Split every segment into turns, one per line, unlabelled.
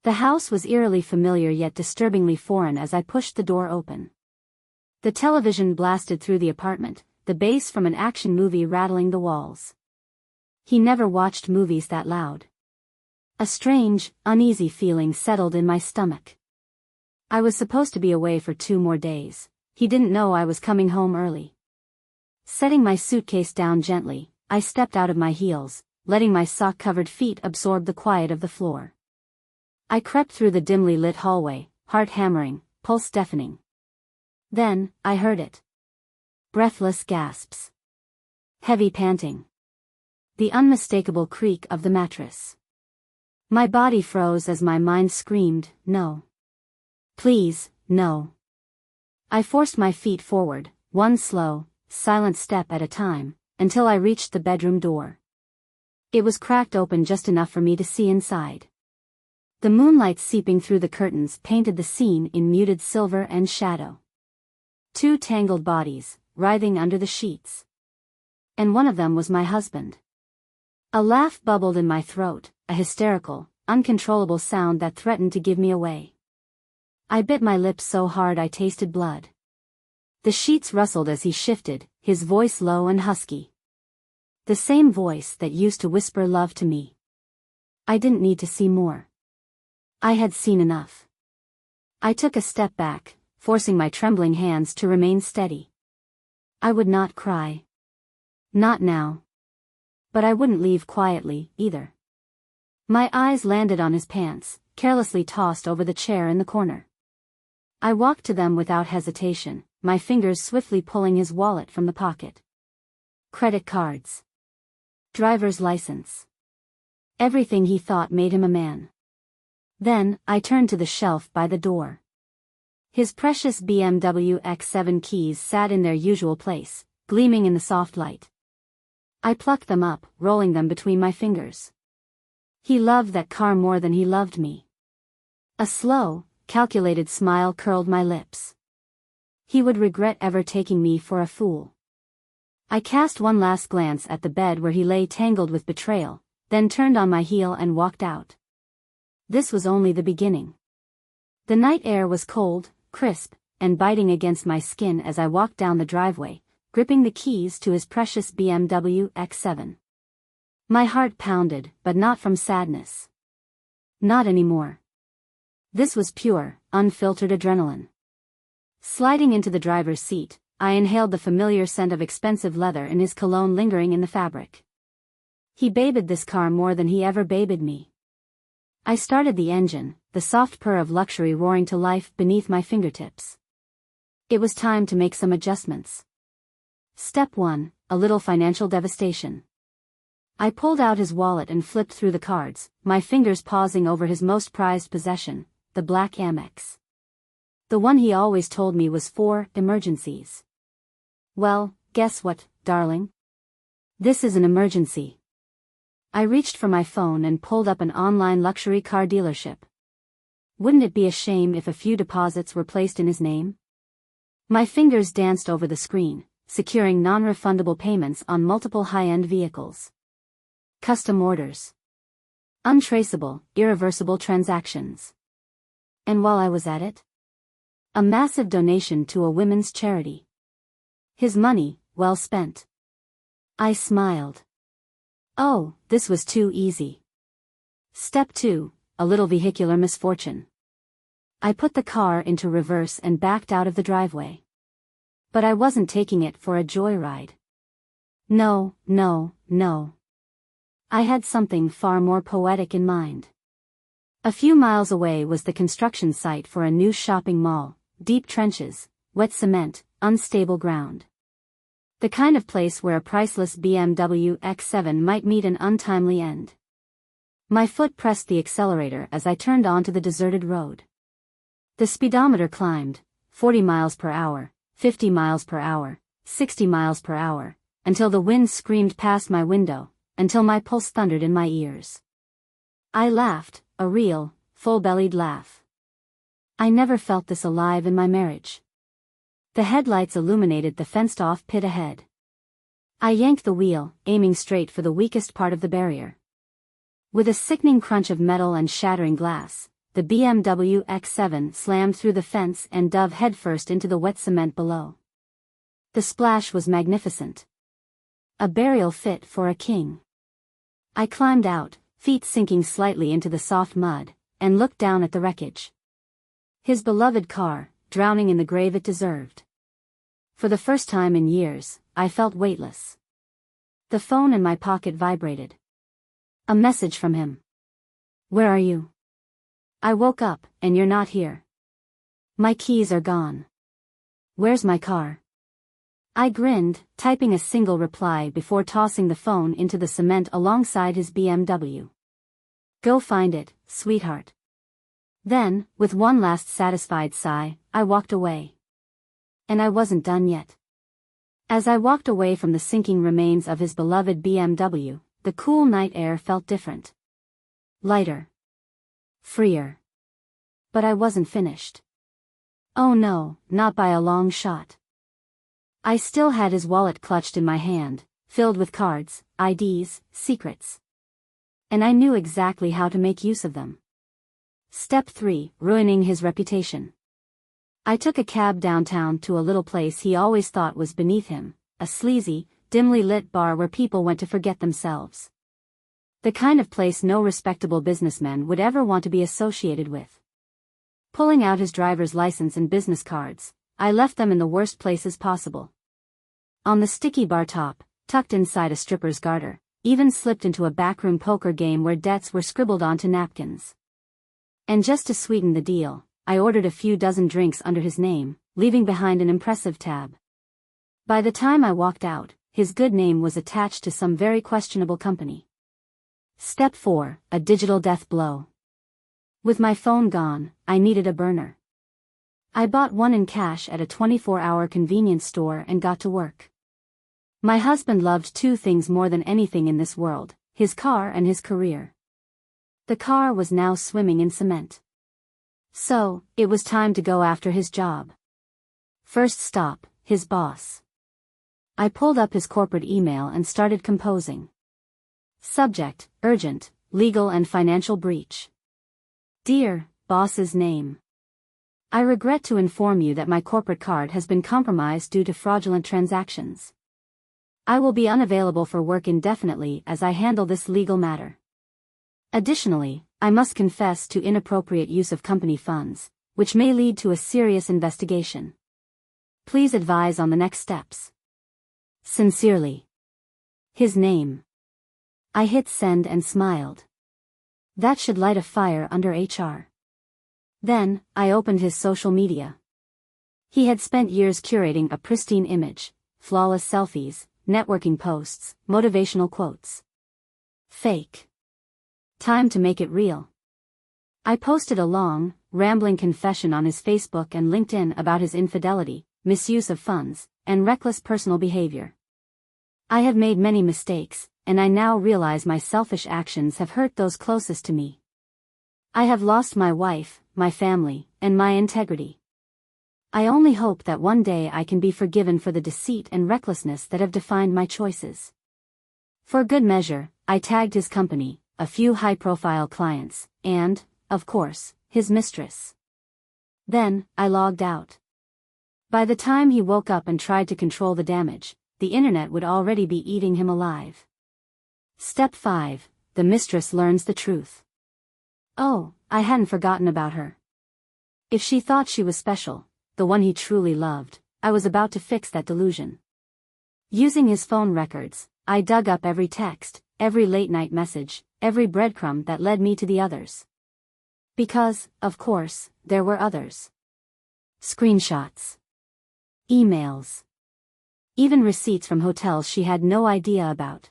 The house was eerily familiar yet disturbingly foreign as I pushed the door open. The television blasted through the apartment, the bass from an action movie rattling the walls. He never watched movies that loud. A strange, uneasy feeling settled in my stomach. I was supposed to be away for 2 more days. He didn't know I was coming home early. Setting my suitcase down gently, I stepped out of my heels, letting my sock-covered feet absorb the quiet of the floor. I crept through the dimly lit hallway, heart hammering, pulse deafening. Then, I heard it. Breathless gasps. Heavy panting. The unmistakable creak of the mattress. My body froze as my mind screamed, "No. Please, no." I forced my feet forward, one slow, silent step at a time, until I reached the bedroom door. It was cracked open just enough for me to see inside. The moonlight seeping through the curtains painted the scene in muted silver and shadow. 2 tangled bodies, writhing under the sheets. And one of them was my husband. A laugh bubbled in my throat, a hysterical, uncontrollable sound that threatened to give me away. I bit my lips so hard I tasted blood. The sheets rustled as he shifted, his voice low and husky. The same voice that used to whisper love to me. I didn't need to see more. I had seen enough. I took a step back, forcing my trembling hands to remain steady. I would not cry. Not now. But I wouldn't leave quietly, either. My eyes landed on his pants, carelessly tossed over the chair in the corner. I walked to them without hesitation, my fingers swiftly pulling his wallet from the pocket. Credit cards. Driver's license. Everything he thought made him a man. Then, I turned to the shelf by the door. His precious BMW X7 keys sat in their usual place, gleaming in the soft light. I plucked them up, rolling them between my fingers. He loved that car more than he loved me. A slow, calculated smile curled my lips. He would regret ever taking me for a fool. I cast one last glance at the bed where he lay tangled with betrayal, then turned on my heel and walked out. This was only the beginning. The night air was cold, crisp, and biting against my skin as I walked down the driveway, gripping the keys to his precious BMW X7. My heart pounded, but not from sadness. Not anymore. This was pure, unfiltered adrenaline. Sliding into the driver's seat, I inhaled the familiar scent of expensive leather and his cologne lingering in the fabric. He babied this car more than he ever babied me. I started the engine, the soft purr of luxury roaring to life beneath my fingertips. It was time to make some adjustments. Step 1, a little financial devastation. I pulled out his wallet and flipped through the cards, my fingers pausing over his most prized possession, the black Amex. The one he always told me was for emergencies. Well, guess what, darling? This is an emergency. I reached for my phone and pulled up an online luxury car dealership. Wouldn't it be a shame if a few deposits were placed in his name? My fingers danced over the screen, securing non-refundable payments on multiple high-end vehicles. Custom orders. Untraceable, irreversible transactions. And while I was at it, a massive donation to a women's charity. His money, well spent. I smiled. Oh, this was too easy. Step 2, a little vehicular misfortune. I put the car into reverse and backed out of the driveway. But I wasn't taking it for a joyride. No, no, no. I had something far more poetic in mind. A few miles away was the construction site for a new shopping mall, deep trenches, wet cement, unstable ground. The kind of place where a priceless BMW X7 might meet an untimely end. My foot pressed the accelerator as I turned onto the deserted road. The speedometer climbed, 40 miles per hour, 50 miles per hour, 60 miles per hour, until the wind screamed past my window, until my pulse thundered in my ears. I laughed, a real, full-bellied laugh. I never felt this alive in my marriage. The headlights illuminated the fenced-off pit ahead. I yanked the wheel, aiming straight for the weakest part of the barrier. With a sickening crunch of metal and shattering glass, the BMW X7 slammed through the fence and dove headfirst into the wet cement below. The splash was magnificent. A burial fit for a king. I climbed out, feet sinking slightly into the soft mud, and looked down at the wreckage. His beloved car, drowning in the grave it deserved. For the first time in years, I felt weightless. The phone in my pocket vibrated. A message from him. "Where are you? I woke up, and you're not here. My keys are gone. Where's my car?" I grinned, typing a single reply before tossing the phone into the cement alongside his BMW. "Go find it, sweetheart." Then, with one last satisfied sigh, I walked away. And I wasn't done yet. As I walked away from the sinking remains of his beloved BMW, the cool night air felt different. Lighter. Freer. But I wasn't finished. Oh no, not by a long shot. I still had his wallet clutched in my hand, filled with cards, IDs, secrets. And I knew exactly how to make use of them. Step 3, ruining his reputation. I took a cab downtown to a little place he always thought was beneath him, a sleazy, dimly lit bar where people went to forget themselves. The kind of place no respectable businessman would ever want to be associated with. Pulling out his driver's license and business cards, I left them in the worst places possible. On the sticky bar top, tucked inside a stripper's garter, even slipped into a backroom poker game where debts were scribbled onto napkins. And just to sweeten the deal, I ordered a few dozen drinks under his name, leaving behind an impressive tab. By the time I walked out, his good name was attached to some very questionable company. Step 4, a digital death blow. With my phone gone, I needed a burner. I bought one in cash at a 24-hour convenience store and got to work. My husband loved two things more than anything in this world, his car and his career. The car was now swimming in cement. So, it was time to go after his job. First stop, his boss. I pulled up his corporate email and started composing. Subject, urgent, legal and financial breach. Dear, boss's name. I regret to inform you that my corporate card has been compromised due to fraudulent transactions. I will be unavailable for work indefinitely as I handle this legal matter. Additionally, I must confess to inappropriate use of company funds, which may lead to a serious investigation. Please advise on the next steps. Sincerely. His name. I hit send and smiled. That should light a fire under HR. Then, I opened his social media. He had spent years curating a pristine image, flawless selfies, networking posts, motivational quotes. Fake. Time to make it real. I posted a long, rambling confession on his Facebook and LinkedIn about his infidelity, misuse of funds, and reckless personal behavior. I have made many mistakes, and I now realize my selfish actions have hurt those closest to me. I have lost my wife, my family, and my integrity. I only hope that one day I can be forgiven for the deceit and recklessness that have defined my choices. For good measure, I tagged his company, a few high-profile clients, and, of course, his mistress. Then, I logged out. By the time he woke up and tried to control the damage, the internet would already be eating him alive. Step 5, the mistress learns the truth. Oh, I hadn't forgotten about her. If she thought she was special, the one he truly loved, I was about to fix that delusion. Using his phone records, I dug up every text, every late-night message, every breadcrumb that led me to the others. Because, of course, there were others. Screenshots. Emails. Even receipts from hotels she had no idea about.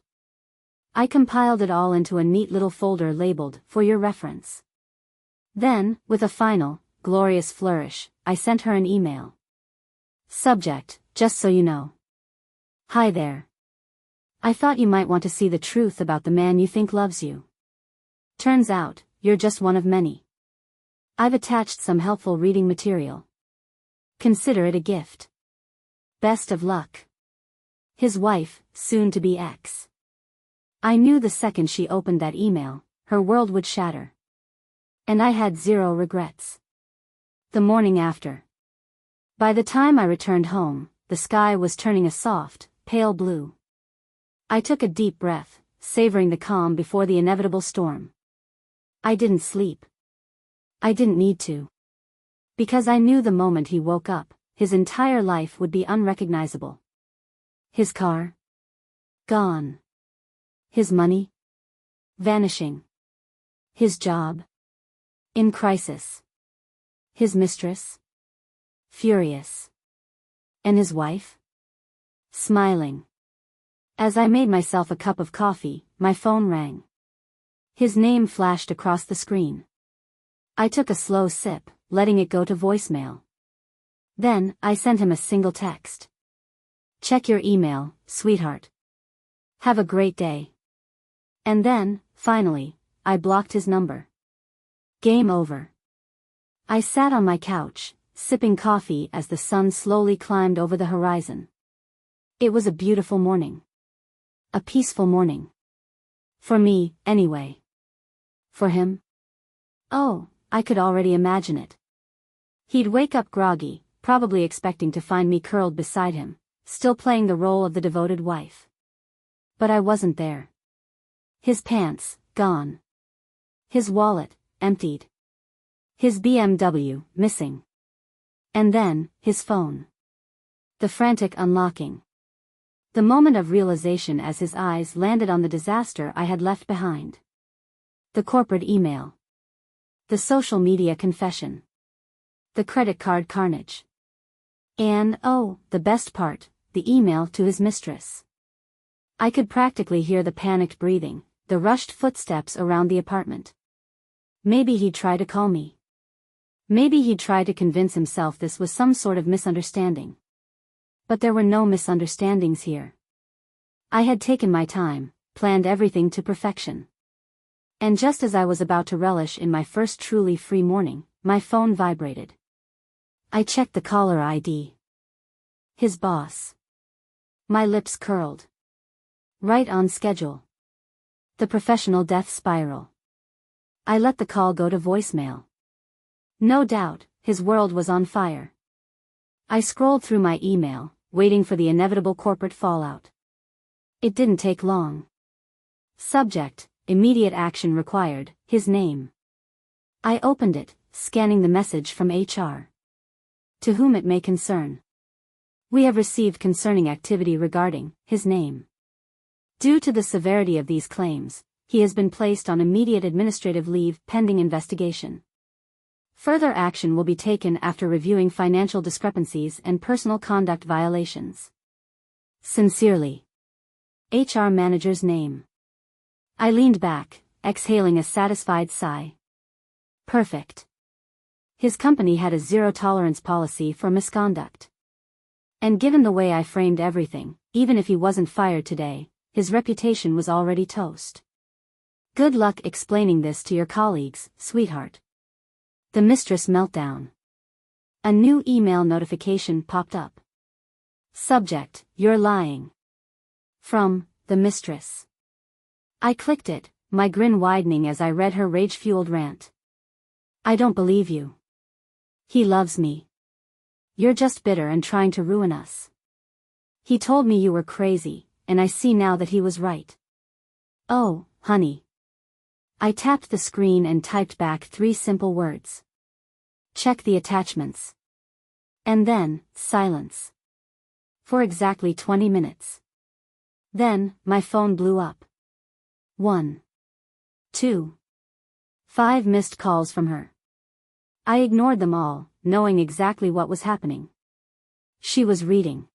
I compiled it all into a neat little folder labeled, "For your reference." Then, with a final, glorious flourish, I sent her an email. Subject, just so you know. Hi there. I thought you might want to see the truth about the man you think loves you. Turns out, you're just one of many. I've attached some helpful reading material. Consider it a gift. Best of luck. His wife, soon to be ex. I knew the second she opened that email, her world would shatter. And I had zero regrets. The morning after. By the time I returned home, the sky was turning a soft, pale blue. I took a deep breath, savoring the calm before the inevitable storm. I didn't sleep. I didn't need to. Because I knew the moment he woke up, his entire life would be unrecognizable. His car? Gone. His money? Vanishing. His job? In crisis. His mistress? Furious. And his wife? Smiling. As I made myself a cup of coffee, my phone rang. His name flashed across the screen. I took a slow sip, letting it go to voicemail. Then, I sent him a single text. Check your email, sweetheart. Have a great day. And then, finally, I blocked his number. Game over. I sat on my couch, sipping coffee as the sun slowly climbed over the horizon. It was a beautiful morning. A peaceful morning. For me, anyway. For him? Oh, I could already imagine it. He'd wake up groggy, probably expecting to find me curled beside him, still playing the role of the devoted wife. But I wasn't there. His pants, gone. His wallet, emptied. His BMW, missing. And then, his phone. The frantic unlocking. The moment of realization as his eyes landed on the disaster I had left behind. The corporate email. The social media confession. The credit card carnage. And, oh, the best part, the email to his mistress. I could practically hear the panicked breathing, the rushed footsteps around the apartment. Maybe he'd try to call me. Maybe he'd try to convince himself this was some sort of misunderstanding. But there were no misunderstandings here. I had taken my time, planned everything to perfection. And just as I was about to relish in my first truly free morning, my phone vibrated. I checked the caller ID. His boss. My lips curled. Right on schedule. The professional death spiral. I let the call go to voicemail. No doubt, his world was on fire. I scrolled through my email, waiting for the inevitable corporate fallout. It didn't take long. Subject, immediate action required, his name. I opened it, scanning the message from HR. To whom it may concern. We have received concerning activity regarding his name. Due to the severity of these claims, he has been placed on immediate administrative leave pending investigation. Further action will be taken after reviewing financial discrepancies and personal conduct violations. Sincerely. HR manager's name. I leaned back, exhaling a satisfied sigh. Perfect. His company had a zero-tolerance policy for misconduct. And given the way I framed everything, even if he wasn't fired today, his reputation was already toast. Good luck explaining this to your colleagues, sweetheart. The mistress meltdown. A new email notification popped up. Subject, you're lying. From, the mistress. I clicked it, my grin widening as I read her rage-fueled rant. I don't believe you. He loves me. You're just bitter and trying to ruin us. He told me you were crazy, and I see now that he was right. Oh, honey. I tapped the screen and typed back 3 simple words. Check the attachments. And then, silence. For exactly 20 minutes. Then, my phone blew up. 1. 2. 5 missed calls from her. I ignored them all, knowing exactly what was happening. She was reading.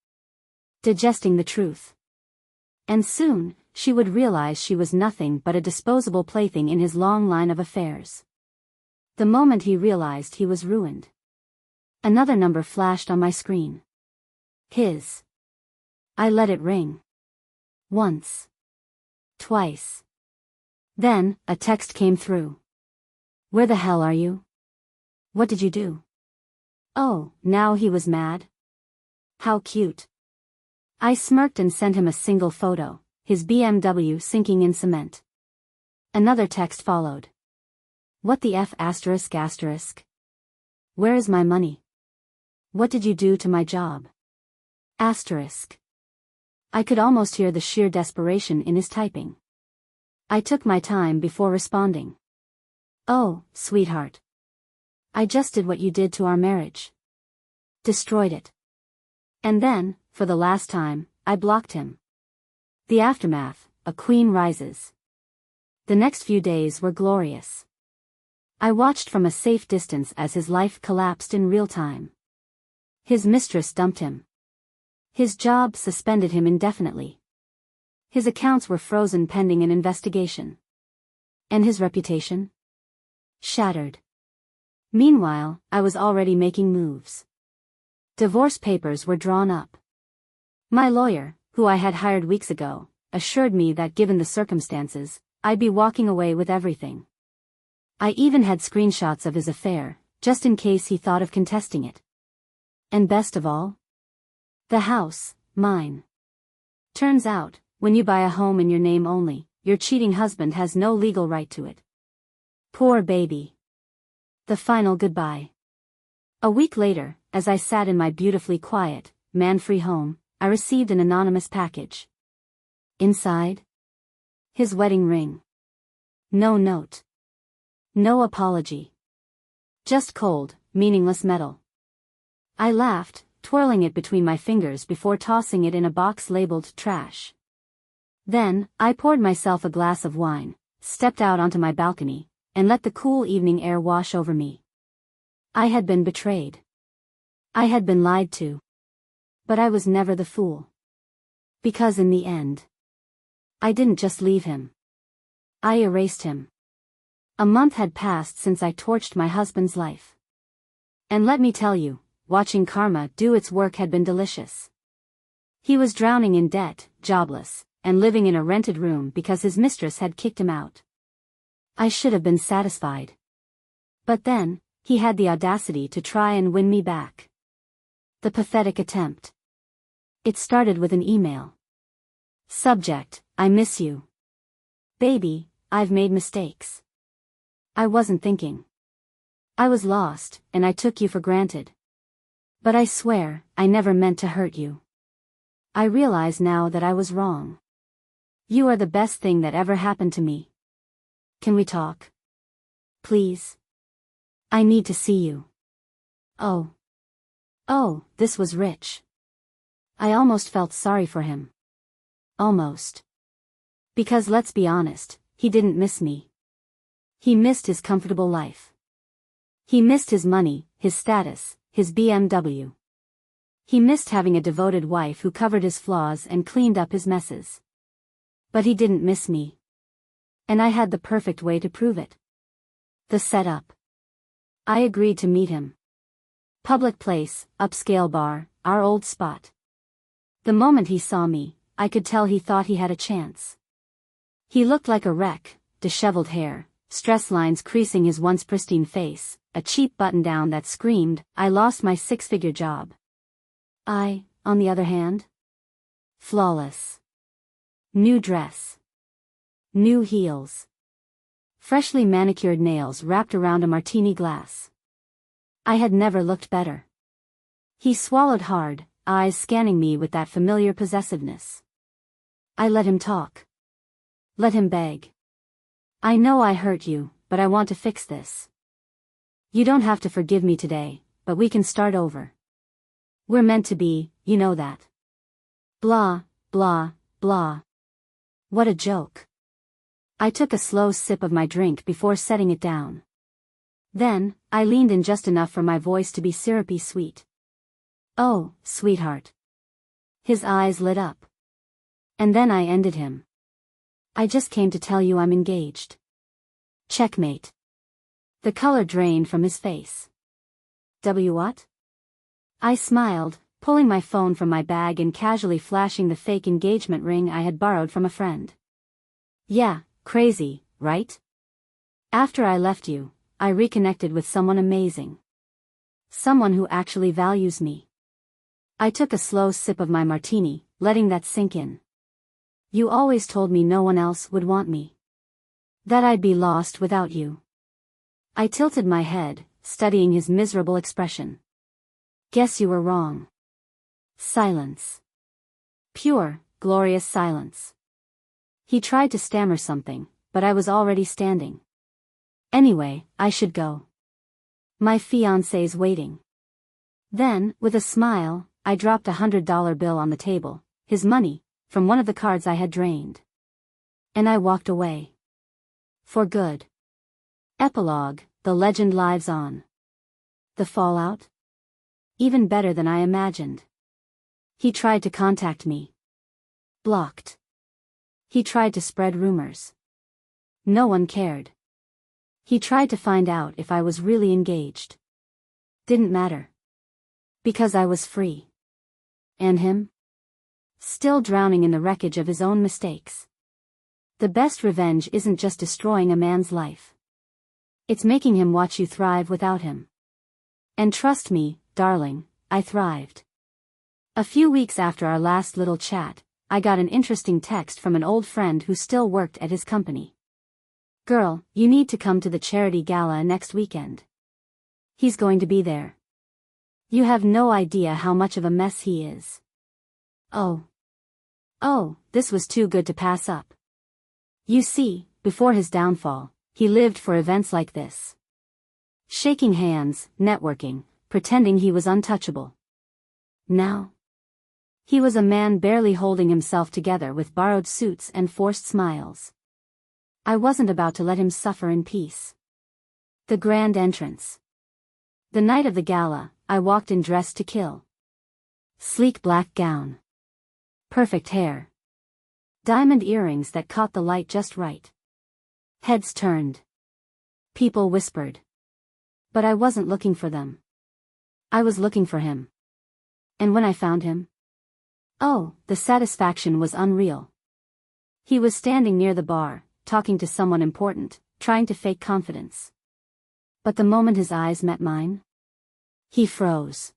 Digesting the truth. And soon, she would realize she was nothing but a disposable plaything in his long line of affairs. The moment he realized he was ruined. Another number flashed on my screen. His. I let it ring. Once. Twice. Then, a text came through. Where the hell are you? What did you do? Oh, now he was mad? How cute. I smirked and sent him a single photo, his BMW sinking in cement. Another text followed. What the F asterisk asterisk? Where is my money? What did you do to my job? Asterisk. I could almost hear the sheer desperation in his typing. I took my time before responding. Oh, sweetheart. I just did what you did to our marriage. Destroyed it. And then, for the last time, I blocked him. The aftermath, a queen rises. The next few days were glorious. I watched from a safe distance as his life collapsed in real time. His mistress dumped him. His job suspended him indefinitely. His accounts were frozen pending an investigation. And his reputation? Shattered. Meanwhile, I was already making moves. Divorce papers were drawn up. My lawyer, who I had hired weeks ago, assured me that given the circumstances, I'd be walking away with everything. I even had screenshots of his affair, just in case he thought of contesting it. And best of all? The house, mine. Turns out, when you buy a home in your name only, your cheating husband has no legal right to it. Poor baby. The final goodbye. A week later, as I sat in my beautifully quiet, man-free home, I received an anonymous package. Inside? His wedding ring. No note. No apology. Just cold, meaningless metal. I laughed, twirling it between my fingers before tossing it in a box labeled trash. Then, I poured myself a glass of wine, stepped out onto my balcony, and let the cool evening air wash over me. I had been betrayed. I had been lied to. But I was never the fool. Because in the end, I didn't just leave him. I erased him. A month had passed since I torched my husband's life. And let me tell you, watching karma do its work had been delicious. He was drowning in debt, jobless, and living in a rented room because his mistress had kicked him out. I should have been satisfied. But then, he had the audacity to try and win me back. The pathetic attempt. It started with an email. Subject, I miss you. Baby, I've made mistakes. I wasn't thinking. I was lost, and I took you for granted. But I swear, I never meant to hurt you. I realize now that I was wrong. You are the best thing that ever happened to me. Can we talk? Please? I need to see you. Oh. Oh, this was rich. I almost felt sorry for him. Almost. Because let's be honest, he didn't miss me. He missed his comfortable life. He missed his money, his status, his BMW. He missed having a devoted wife who covered his flaws and cleaned up his messes. But he didn't miss me. And I had the perfect way to prove it. The setup. I agreed to meet him. Public place, upscale bar, our old spot. The moment he saw me, I could tell he thought he had a chance. He looked like a wreck, disheveled hair, stress lines creasing his once pristine face, a cheap button-down that screamed, I lost my six-figure job. I, on the other hand? Flawless. New dress. New heels. Freshly manicured nails wrapped around a martini glass. I had never looked better. He swallowed hard, eyes scanning me with that familiar possessiveness. I let him talk. Let him beg. I know I hurt you, but I want to fix this. You don't have to forgive me today, but we can start over. We're meant to be, you know that. Blah, blah, blah. What a joke. I took a slow sip of my drink before setting it down. Then, I leaned in just enough for my voice to be syrupy sweet. Oh, sweetheart. His eyes lit up. And then I ended him. I just came to tell you I'm engaged. Checkmate. The color drained from his face. What? I smiled, pulling my phone from my bag and casually flashing the fake engagement ring I had borrowed from a friend. Yeah, crazy, right? After I left you, I reconnected with someone amazing. Someone who actually values me. I took a slow sip of my martini, letting that sink in. You always told me no one else would want me. That I'd be lost without you. I tilted my head, studying his miserable expression. Guess you were wrong. Silence. Pure, glorious silence. He tried to stammer something, but I was already standing. Anyway, I should go. My fiancé's waiting. Then, with a smile, I dropped $100 bill on the table, his money, from one of the cards I had drained. And I walked away. For good. Epilogue, the legend lives on. The fallout? Even better than I imagined. He tried to contact me. Blocked. He tried to spread rumors. No one cared. He tried to find out if I was really engaged. Didn't matter. Because I was free. And him? Still drowning in the wreckage of his own mistakes. The best revenge isn't just destroying a man's life. It's making him watch you thrive without him. And trust me, darling, I thrived. A few weeks after our last little chat, I got an interesting text from an old friend who still worked at his company. Girl, you need to come to the charity gala next weekend. He's going to be there. You have no idea how much of a mess he is. Oh. Oh, this was too good to pass up. You see, before his downfall, he lived for events like this. Shaking hands, networking, pretending he was untouchable. Now? He was a man barely holding himself together with borrowed suits and forced smiles. I wasn't about to let him suffer in peace. The grand entrance. The night of the gala, I walked in dressed to kill. Sleek black gown. Perfect hair. Diamond earrings that caught the light just right. Heads turned. People whispered. But I wasn't looking for them. I was looking for him. And when I found him, oh, the satisfaction was unreal. He was standing near the bar, talking to someone important, trying to fake confidence. But the moment his eyes met mine, he froze.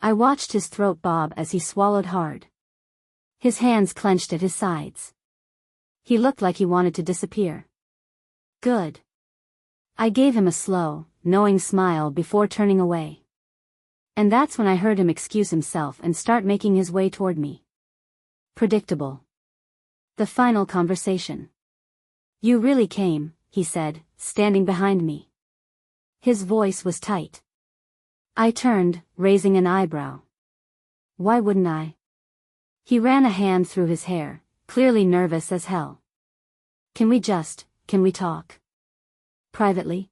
I watched his throat bob as he swallowed hard. His hands clenched at his sides. He looked like he wanted to disappear. Good. I gave him a slow, knowing smile before turning away. And that's when I heard him excuse himself and start making his way toward me. Predictable. The final conversation. You really came, he said, standing behind me. His voice was tight. I turned, raising an eyebrow. Why wouldn't I? He ran a hand through his hair, clearly nervous as hell. Can we talk? Privately?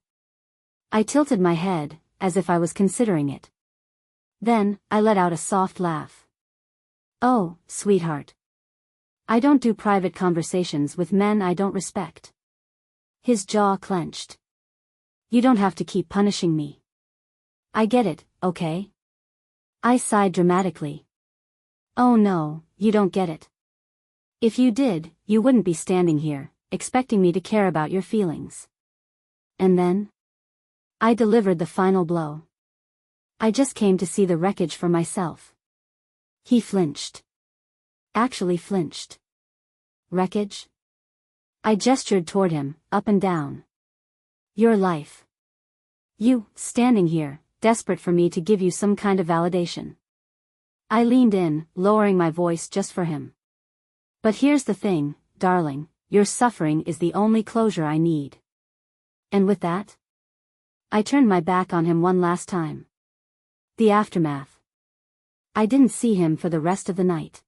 I tilted my head, as if I was considering it. Then, I let out a soft laugh. Oh, sweetheart. I don't do private conversations with men I don't respect. His jaw clenched. You don't have to keep punishing me. I get it, okay? I sighed dramatically. Oh no, you don't get it. If you did, you wouldn't be standing here, expecting me to care about your feelings. And then? I delivered the final blow. I just came to see the wreckage for myself. He flinched. Actually flinched. Wreckage? I gestured toward him, up and down. Your life. You, standing here, desperate for me to give you some kind of validation. I leaned in, lowering my voice just for him. But here's the thing, darling, your suffering is the only closure I need. And with that, I turned my back on him one last time. The aftermath. I didn't see him for the rest of the night.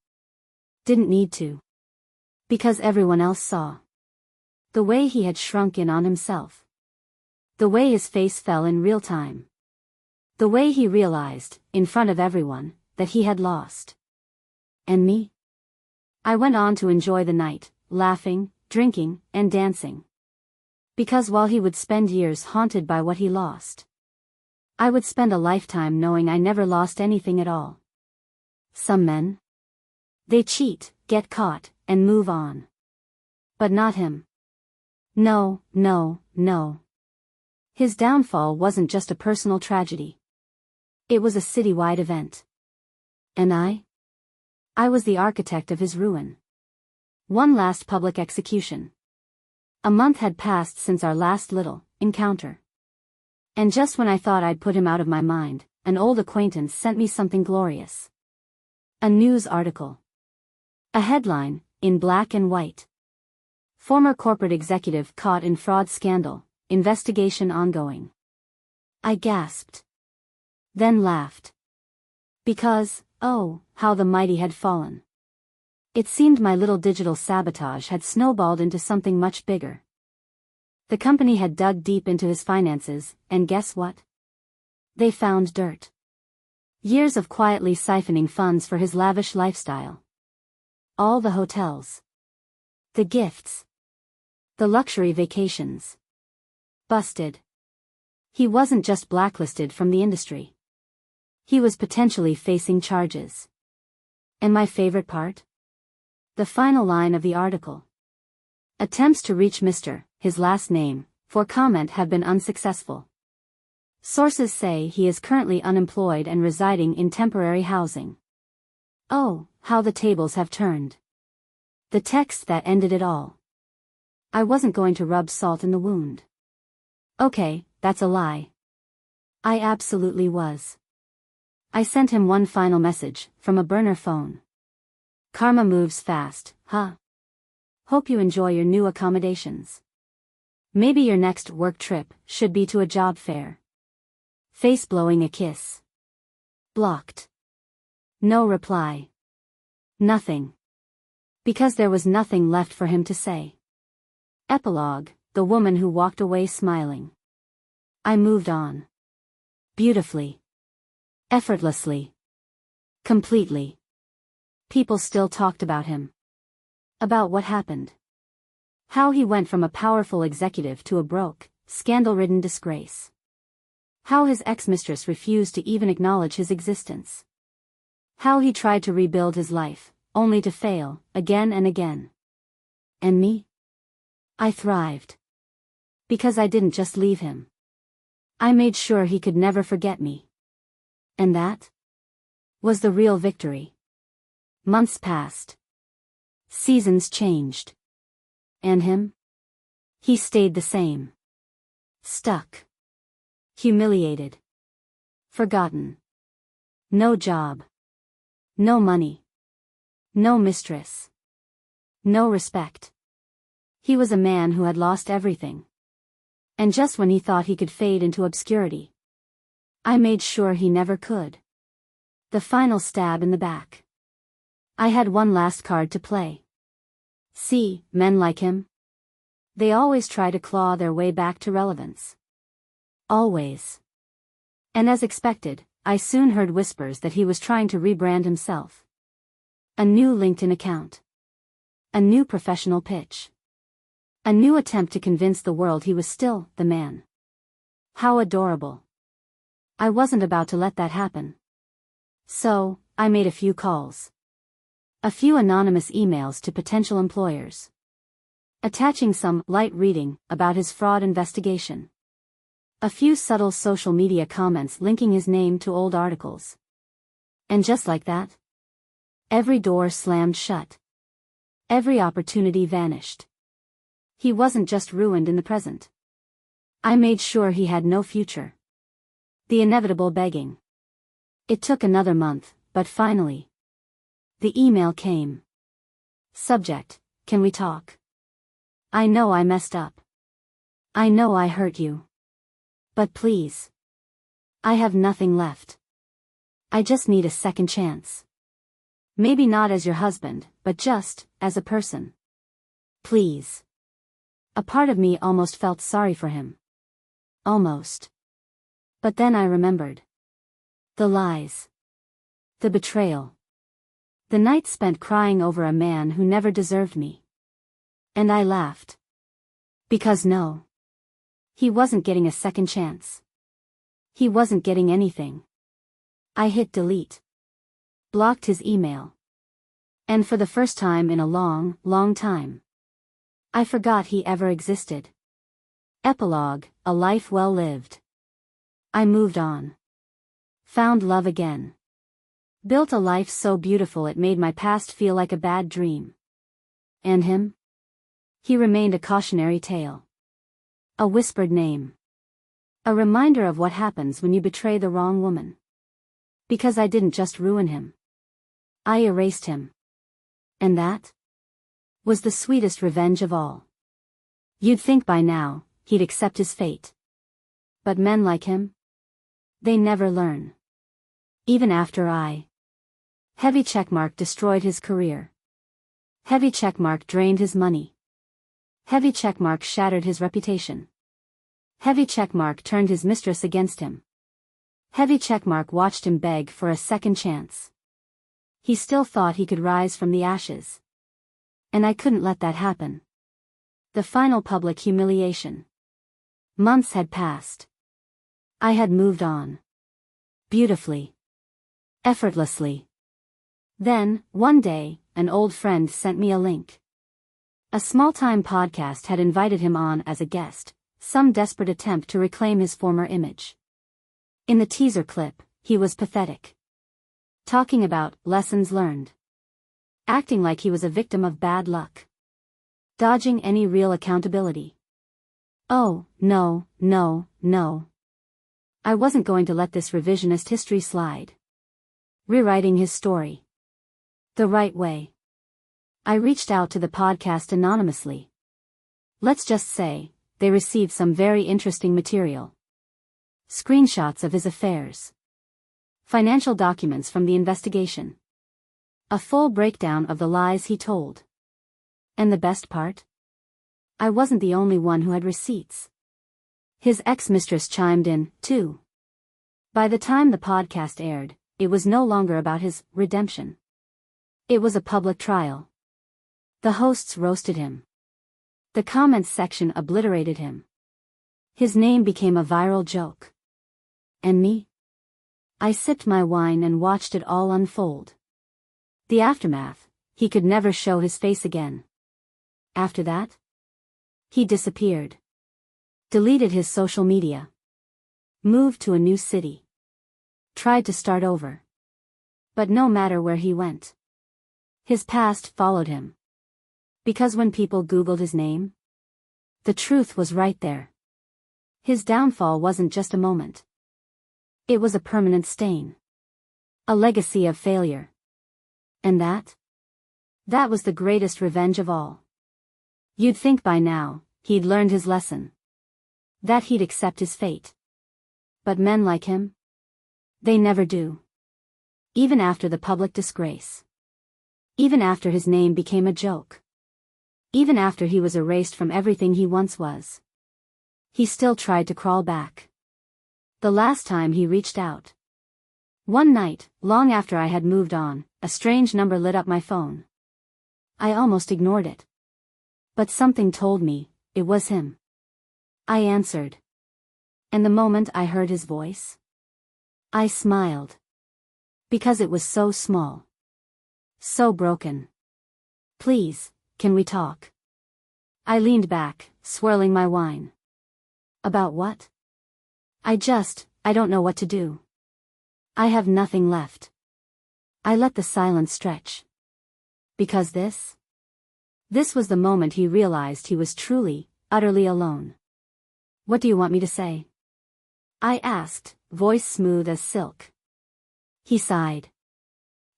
Didn't need to. Because everyone else saw. The way he had shrunk in on himself. The way his face fell in real time. The way he realized, in front of everyone, that he had lost. And me? I went on to enjoy the night, laughing, drinking, and dancing. Because while he would spend years haunted by what he lost, I would spend a lifetime knowing I never lost anything at all. Some men. They cheat, get caught, and move on. But not him. No, no, no. His downfall wasn't just a personal tragedy. It was a citywide event. And I was the architect of his ruin. One last public execution. A month had passed since our last little encounter. And just when I thought I'd put him out of my mind, an old acquaintance sent me something glorious. A news article. A headline, in black and white. Former corporate executive caught in fraud scandal, investigation ongoing. I gasped. Then laughed. Because, oh, how the mighty had fallen. It seemed my little digital sabotage had snowballed into something much bigger. The company had dug deep into his finances, and guess what? They found dirt. Years of quietly siphoning funds for his lavish lifestyle. All the hotels. The gifts. The luxury vacations. Busted. He wasn't just blacklisted from the industry. He was potentially facing charges. And my favorite part? The final line of the article. Attempts to reach Mr., his last name, for comment have been unsuccessful. Sources say he is currently unemployed and residing in temporary housing. Oh, how the tables have turned. The text that ended it all. I wasn't going to rub salt in the wound. Okay, that's a lie. I absolutely was. I sent him one final message, from a burner phone. Karma moves fast, huh? Hope you enjoy your new accommodations. Maybe your next work trip should be to a job fair. Face blowing a kiss. Blocked. No reply. Nothing. Because there was nothing left for him to say. Epilogue, the woman who walked away smiling. I moved on. Beautifully. Effortlessly. Completely. People still talked about him. About what happened. How he went from a powerful executive to a broke, scandal-ridden disgrace. How his ex-mistress refused to even acknowledge his existence. How he tried to rebuild his life, only to fail, again and again. And me? I thrived. Because I didn't just leave him. I made sure he could never forget me. And that was the real victory. Months passed. Seasons changed. And him? He stayed the same. Stuck. Humiliated. Forgotten. No job. No money. No mistress. No respect. He was a man who had lost everything. And just when he thought he could fade into obscurity, I made sure he never could. The final stab in the back. I had one last card to play. See, men like him? They always try to claw their way back to relevance. Always. And as expected, I soon heard whispers that he was trying to rebrand himself. A new LinkedIn account. A new professional pitch. A new attempt to convince the world he was still the man. How adorable. I wasn't about to let that happen. So, I made a few calls. A few anonymous emails to potential employers. Attaching some light reading about his fraud investigation. A few subtle social media comments linking his name to old articles. And just like that, every door slammed shut. Every opportunity vanished. He wasn't just ruined in the present. I made sure he had no future. The inevitable begging. It took another month, but finally. The email came. Subject, can we talk? I know I messed up. I know I hurt you. But please. I have nothing left. I just need a second chance. Maybe not as your husband, but just, as a person. Please. A part of me almost felt sorry for him. Almost. But then I remembered. The lies. The betrayal. The night spent crying over a man who never deserved me. And I laughed. Because no. He wasn't getting a second chance. He wasn't getting anything. I hit delete. Blocked his email. And for the first time in a long, long time, I forgot he ever existed. Epilogue, a life well lived. I moved on. Found love again. Built a life so beautiful it made my past feel like a bad dream. And him? He remained a cautionary tale. A whispered name. A reminder of what happens when you betray the wrong woman. Because I didn't just ruin him. I erased him. And that was the sweetest revenge of all. You'd think by now, he'd accept his fate. But men like him? They never learn. Even after Heavy checkmark destroyed his career. Heavy checkmark drained his money. Heavy checkmark shattered his reputation. Heavy checkmark turned his mistress against him. Heavy checkmark watched him beg for a second chance. He still thought he could rise from the ashes. And I couldn't let that happen. The final public humiliation. Months had passed. I had moved on. Beautifully. Effortlessly. Then, one day, an old friend sent me a link. A small-time podcast had invited him on as a guest, some desperate attempt to reclaim his former image. In the teaser clip, he was pathetic. Talking about lessons learned. Acting like he was a victim of bad luck. Dodging any real accountability. Oh, no, no, no. I wasn't going to let this revisionist history slide. Rewriting his story. The right way. I reached out to the podcast anonymously. Let's just say, they received some very interesting material. Screenshots of his affairs. Financial documents from the investigation. A full breakdown of the lies he told. And the best part? I wasn't the only one who had receipts. His ex-mistress chimed in, too. By the time the podcast aired, it was no longer about his redemption. It was a public trial. The hosts roasted him. The comments section obliterated him. His name became a viral joke. And me? I sipped my wine and watched it all unfold. The aftermath, he could never show his face again. After that? He disappeared. Deleted his social media. Moved to a new city. Tried to start over. But no matter where he went, his past followed him. Because when people Googled his name, the truth was right there. His downfall wasn't just a moment. It was a permanent stain. A legacy of failure. And that was the greatest revenge of all. You'd think by now, he'd learned his lesson. That he'd accept his fate. But men like him? They never do. Even after the public disgrace. Even after his name became a joke. Even after he was erased from everything he once was. He still tried to crawl back. The last time he reached out. One night, long after I had moved on, a strange number lit up my phone. I almost ignored it. But something told me, it was him. I answered. And the moment I heard his voice, I smiled. Because it was so small. So broken. Please, can we talk? I leaned back, swirling my wine. About what? I don't know what to do. I have nothing left. I let the silence stretch. Because this was the moment he realized he was truly, utterly alone. What do you want me to say? I asked, voice smooth as silk. He sighed.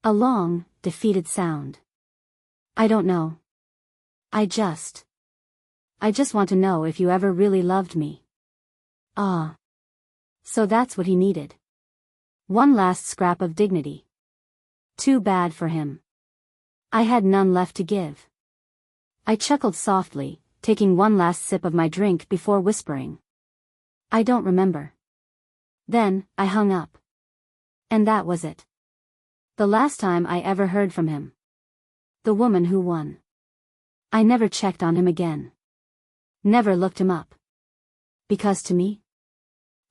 A long, defeated sound. I don't know. I just want to know if you ever really loved me. Ah. So that's what he needed. One last scrap of dignity. Too bad for him. I had none left to give. I chuckled softly, taking one last sip of my drink before whispering. I don't remember. Then, I hung up. And that was it. The last time I ever heard from him. The woman who won. I never checked on him again. Never looked him up. Because to me,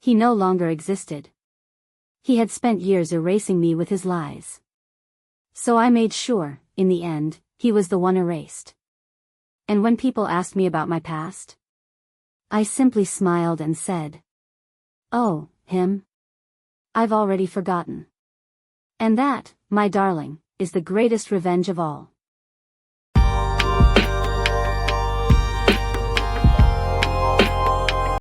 he no longer existed. He had spent years erasing me with his lies. So I made sure, in the end, he was the one erased. And when people asked me about my past, I simply smiled and said, "Oh, him? I've already forgotten." And that, my darling, is the greatest revenge of all.